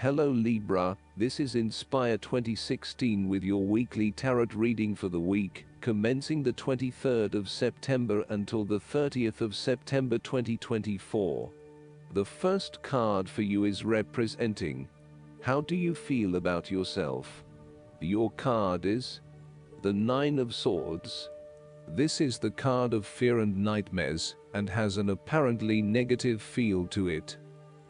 Hello Libra, this is Inspire 2016 with your weekly tarot reading for the week, commencing the 23rd of September until the 30th of September 2024. The first card for you is representing, how do you feel about yourself? Your card is the Nine of Swords. This is the card of fear and nightmares, and has an apparently negative feel to it.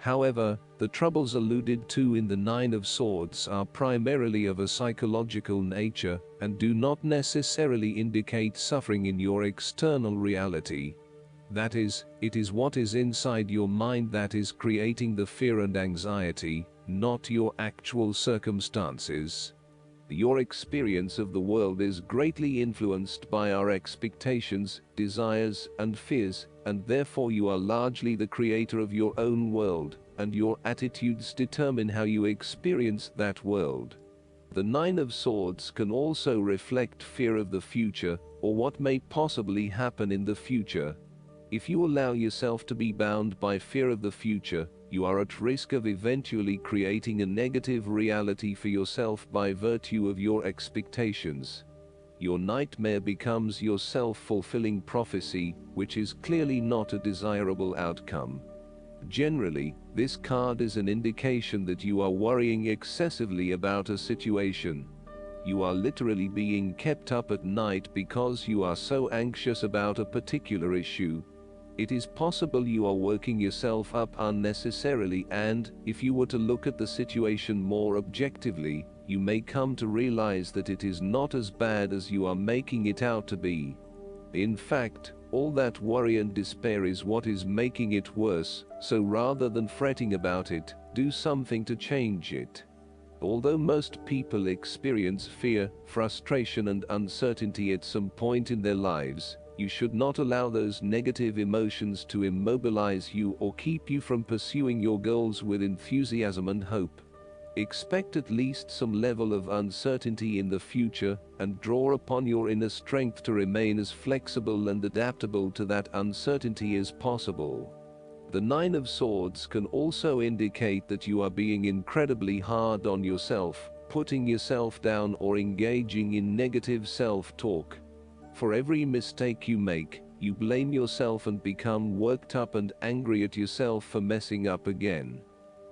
However, the troubles alluded to in the Nine of Swords are primarily of a psychological nature, and do not necessarily indicate suffering in your external reality. That is, it is what is inside your mind that is creating the fear and anxiety, not your actual circumstances. Your experience of the world is greatly influenced by our expectations, desires, and fears, and therefore you are largely the creator of your own world, and your attitudes determine how you experience that world. The Nine of Swords can also reflect fear of the future, or what may possibly happen in the future. If you allow yourself to be bound by fear of the future, you are at risk of eventually creating a negative reality for yourself by virtue of your expectations. Your nightmare becomes your self-fulfilling prophecy, which is clearly not a desirable outcome. Generally, this card is an indication that you are worrying excessively about a situation. You are literally being kept up at night because you are so anxious about a particular issue. It is possible you are working yourself up unnecessarily, and, if you were to look at the situation more objectively, you may come to realize that it is not as bad as you are making it out to be. In fact, all that worry and despair is what is making it worse, so rather than fretting about it, do something to change it. Although most people experience fear, frustration, and uncertainty at some point in their lives, you should not allow those negative emotions to immobilize you or keep you from pursuing your goals with enthusiasm and hope. Expect at least some level of uncertainty in the future, and draw upon your inner strength to remain as flexible and adaptable to that uncertainty as possible. The Nine of Swords can also indicate that you are being incredibly hard on yourself, putting yourself down or engaging in negative self-talk. For every mistake you make, you blame yourself and become worked up and angry at yourself for messing up again.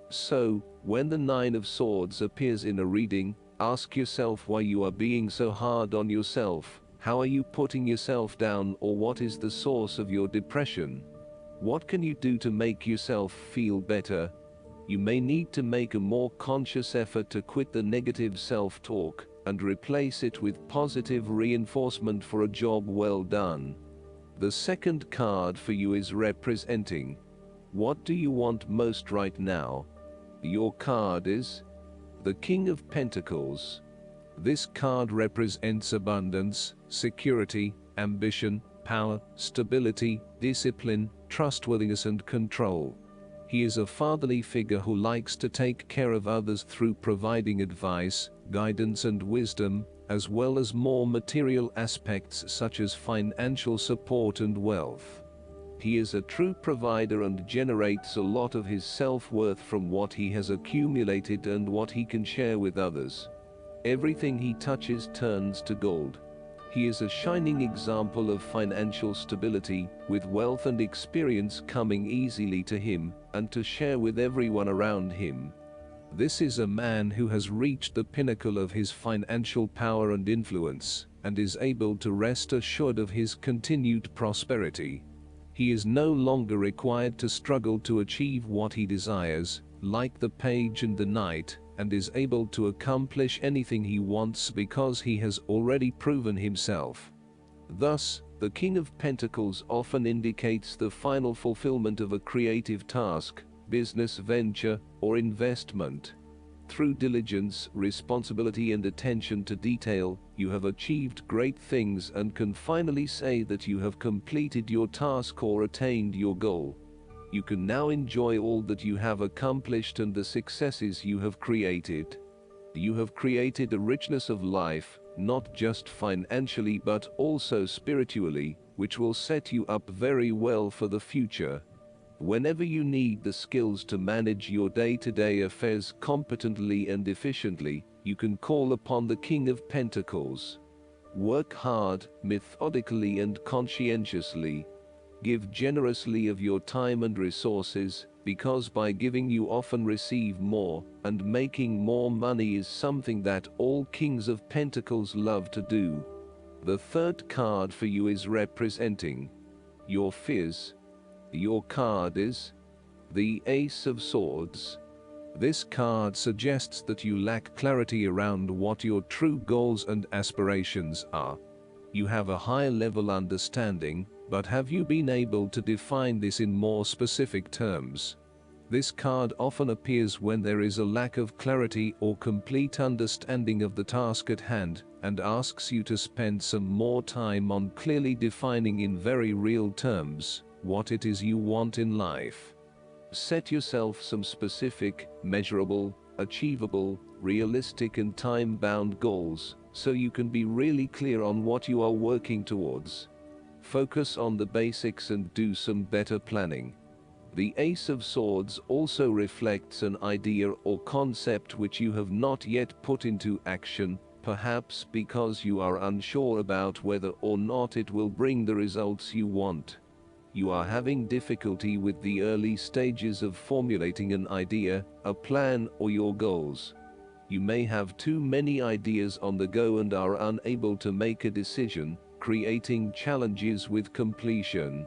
So, when the Nine of Swords appears in a reading, ask yourself why you are being so hard on yourself. How are you putting yourself down, or what is the source of your depression? What can you do to make yourself feel better? You may need to make a more conscious effort to quit the negative self-talk and replace it with positive reinforcement for a job well done. The second card for you is representing, what do you want most right now? Your card is the King of Pentacles. This card represents abundance, security, ambition, power, stability, discipline, trustworthiness, and control. He is a fatherly figure who likes to take care of others through providing advice, guidance, and wisdom, as well as more material aspects such as financial support and wealth. He is a true provider and generates a lot of his self-worth from what he has accumulated and what he can share with others. Everything he touches turns to gold. He is a shining example of financial stability, with wealth and experience coming easily to him, and to share with everyone around him. This is a man who has reached the pinnacle of his financial power and influence, and is able to rest assured of his continued prosperity. He is no longer required to struggle to achieve what he desires, like the page and the knight, and is able to accomplish anything he wants because he has already proven himself. Thus, the King of Pentacles often indicates the final fulfillment of a creative task, business venture, or investment. Through diligence, responsibility, and attention to detail, you have achieved great things and can finally say that you have completed your task or attained your goal. You can now enjoy all that you have accomplished and the successes you have created. You have created a richness of life, not just financially but also spiritually, which will set you up very well for the future. Whenever you need the skills to manage your day-to-day affairs competently and efficiently, you can call upon the King of Pentacles. Work hard, methodically and conscientiously. Give generously of your time and resources, because by giving you often receive more, and making more money is something that all Kings of Pentacles love to do. The third card for you is representing your fears. Your card is the Ace of Swords. This card suggests that you lack clarity around what your true goals and aspirations are. You have a high-level understanding, but have you been able to define this in more specific terms? This card often appears when there is a lack of clarity or complete understanding of the task at hand, and asks you to spend some more time on clearly defining in very real terms what it is you want in life. Set yourself some specific, measurable, achievable, realistic and time-bound goals, so you can be really clear on what you are working towards. Focus on the basics and do some better planning. The Ace of Swords also reflects an idea or concept which you have not yet put into action, perhaps because you are unsure about whether or not it will bring the results you want. You are having difficulty with the early stages of formulating an idea, a plan, or your goals. You may have too many ideas on the go and are unable to make a decision, creating challenges with completion.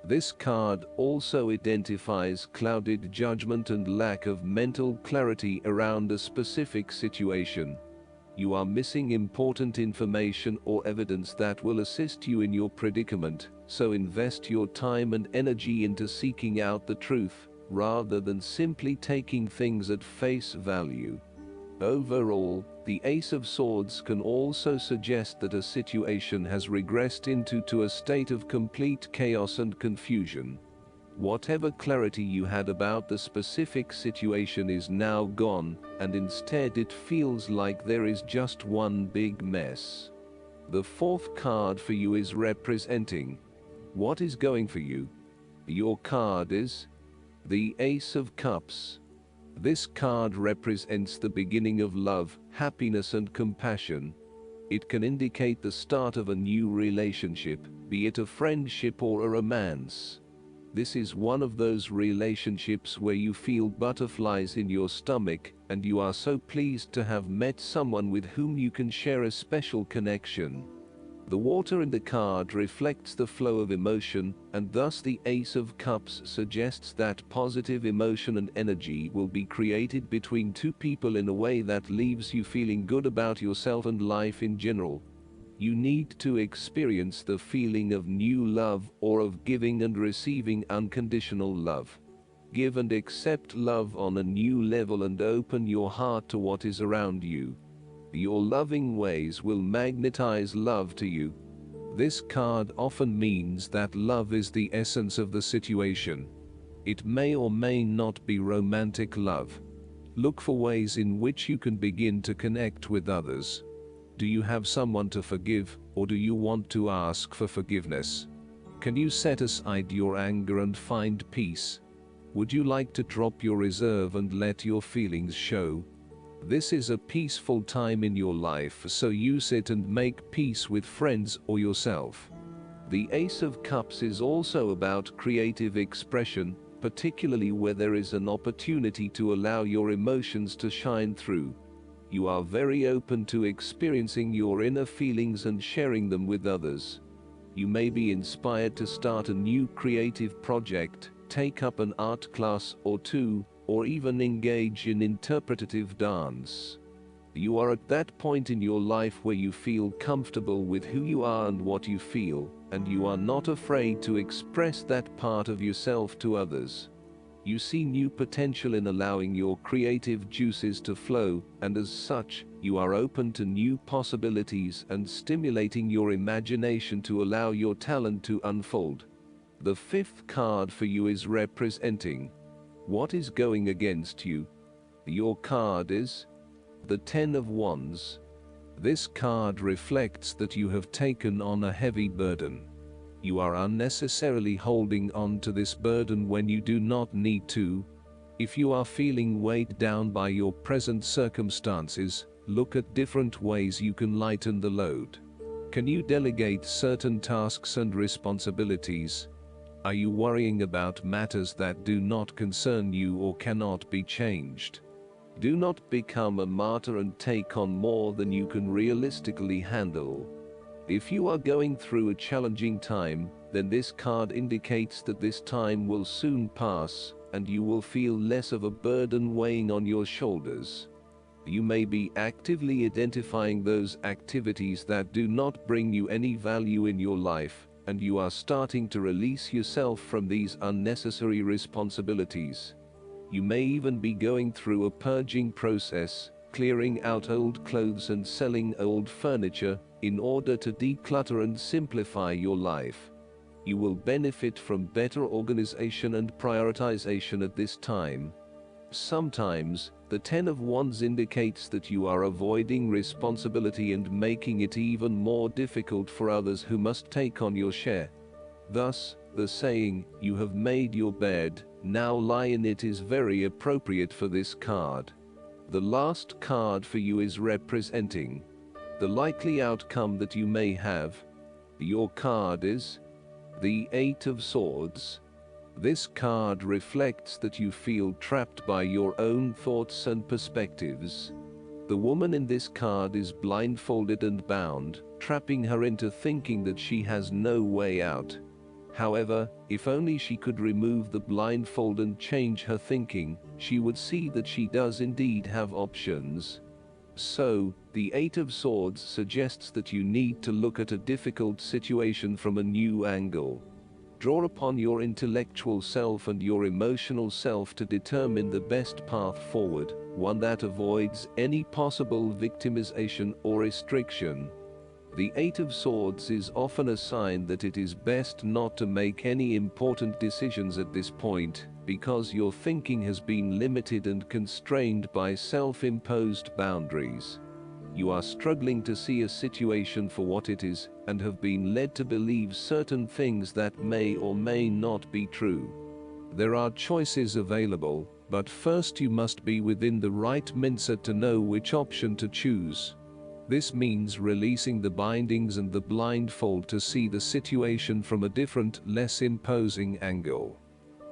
This card also identifies clouded judgment and lack of mental clarity around a specific situation. You are missing important information or evidence that will assist you in your predicament, so invest your time and energy into seeking out the truth, rather than simply taking things at face value. Overall, the Ace of Swords can also suggest that a situation has regressed into a state of complete chaos and confusion. Whatever clarity you had about the specific situation is now gone, and instead it feels like there is just one big mess. The fourth card for you is representing what is going for you. Your card is the Ace of Cups. This card represents the beginning of love, happiness and compassion. It can indicate the start of a new relationship, be it a friendship or a romance. This is one of those relationships where you feel butterflies in your stomach, and you are so pleased to have met someone with whom you can share a special connection. The water in the card reflects the flow of emotion, and thus the Ace of Cups suggests that positive emotion and energy will be created between two people in a way that leaves you feeling good about yourself and life in general. You need to experience the feeling of new love, or of giving and receiving unconditional love. Give and accept love on a new level and open your heart to what is around you. Your loving ways will magnetize love to you. This card often means that love is the essence of the situation. It may or may not be romantic love. Look for ways in which you can begin to connect with others. Do you have someone to forgive, or do you want to ask for forgiveness? Can you set aside your anger and find peace? Would you like to drop your reserve and let your feelings show? This is a peaceful time in your life, so use it and make peace with friends or yourself. The Ace of Cups is also about creative expression, particularly where there is an opportunity to allow your emotions to shine through. You are very open to experiencing your inner feelings and sharing them with others. You may be inspired to start a new creative project, take up an art class or two, or even engage in interpretative dance. You are at that point in your life where you feel comfortable with who you are and what you feel, and you are not afraid to express that part of yourself to others. You see new potential in allowing your creative juices to flow, and as such, you are open to new possibilities and stimulating your imagination to allow your talent to unfold. The fifth card for you is representing what is going against you. Your card is the Ten of Wands. This card reflects that you have taken on a heavy burden. You are unnecessarily holding on to this burden when you do not need to. If you are feeling weighed down by your present circumstances, look at different ways you can lighten the load. Can you delegate certain tasks and responsibilities? Are you worrying about matters that do not concern you or cannot be changed? Do not become a martyr and take on more than you can realistically handle. If you are going through a challenging time, then this card indicates that this time will soon pass, and you will feel less of a burden weighing on your shoulders. You may be actively identifying those activities that do not bring you any value in your life, and you are starting to release yourself from these unnecessary responsibilities. You may even be going through a purging process, clearing out old clothes and selling old furniture, in order to declutter and simplify your life. You will benefit from better organization and prioritization at this time. Sometimes, the Ten of Wands indicates that you are avoiding responsibility and making it even more difficult for others who must take on your share. Thus, the saying, "You have made your bed, now lie in it," is very appropriate for this card. The last card for you is representing the likely outcome that you may have. Your card is the Eight of Swords. This card reflects that you feel trapped by your own thoughts and perspectives. The woman in this card is blindfolded and bound, trapping her into thinking that she has no way out. However, if only she could remove the blindfold and change her thinking, she would see that she does indeed have options. So, the Eight of Swords suggests that you need to look at a difficult situation from a new angle. Draw upon your intellectual self and your emotional self to determine the best path forward, one that avoids any possible victimization or restriction. The Eight of Swords is often a sign that it is best not to make any important decisions at this point, because your thinking has been limited and constrained by self-imposed boundaries. You are struggling to see a situation for what it is, and have been led to believe certain things that may or may not be true. There are choices available, but first you must be within the right mindset to know which option to choose. This means releasing the bindings and the blindfold to see the situation from a different, less imposing angle.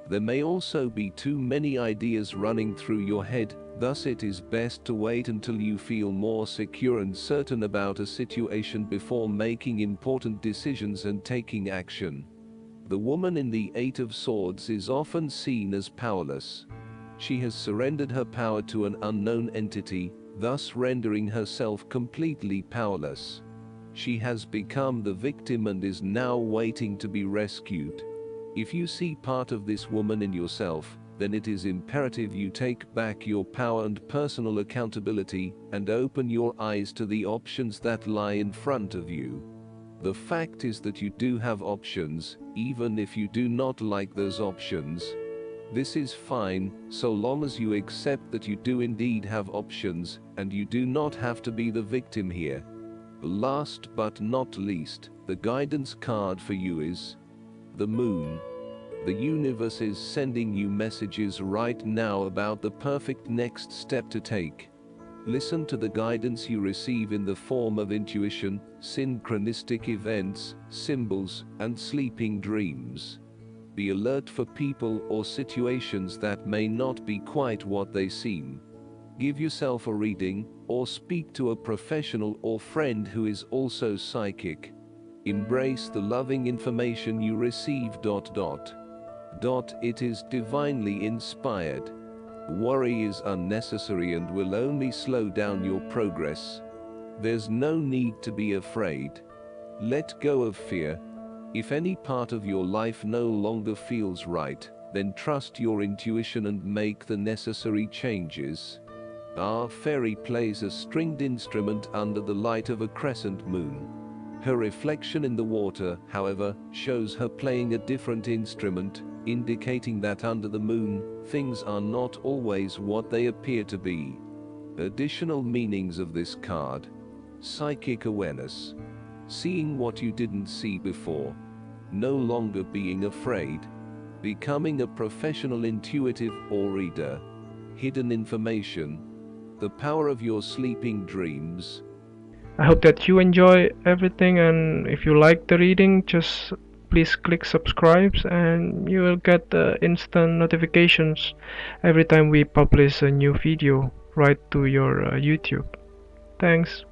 There may also be too many ideas running through your head, thus it is best to wait until you feel more secure and certain about a situation before making important decisions and taking action. The woman in the Eight of Swords is often seen as powerless. She has surrendered her power to an unknown entity, thus rendering herself completely powerless. She has become the victim and is now waiting to be rescued. If you see part of this woman in yourself, then it is imperative you take back your power and personal accountability, and open your eyes to the options that lie in front of you. The fact is that you do have options, even if you do not like those options. This is fine, so long as you accept that you do indeed have options, and you do not have to be the victim here. Last but not least, the guidance card for you is the Moon. The universe is sending you messages right now about the perfect next step to take. Listen to the guidance you receive in the form of intuition, synchronistic events, symbols, and sleeping dreams. Be alert for people or situations that may not be quite what they seem. Give yourself a reading, or speak to a professional or friend who is also psychic. Embrace the loving information you receive. It is divinely inspired. Worry is unnecessary and will only slow down your progress. There's no need to be afraid. Let go of fear. If any part of your life no longer feels right, then trust your intuition and make the necessary changes. Our fairy plays a stringed instrument under the light of a crescent moon. Her reflection in the water, however, shows her playing a different instrument, indicating that under the moon, things are not always what they appear to be. Additional meanings of this card: psychic awareness, seeing what you didn't see before. no longer being afraid, becoming a professional intuitive or reader, hidden information, the power of your sleeping dreams. I hope that you enjoy everything, and if you like the reading, just please click subscribe and you will get instant notifications every time we publish a new video right to your YouTube. Thanks.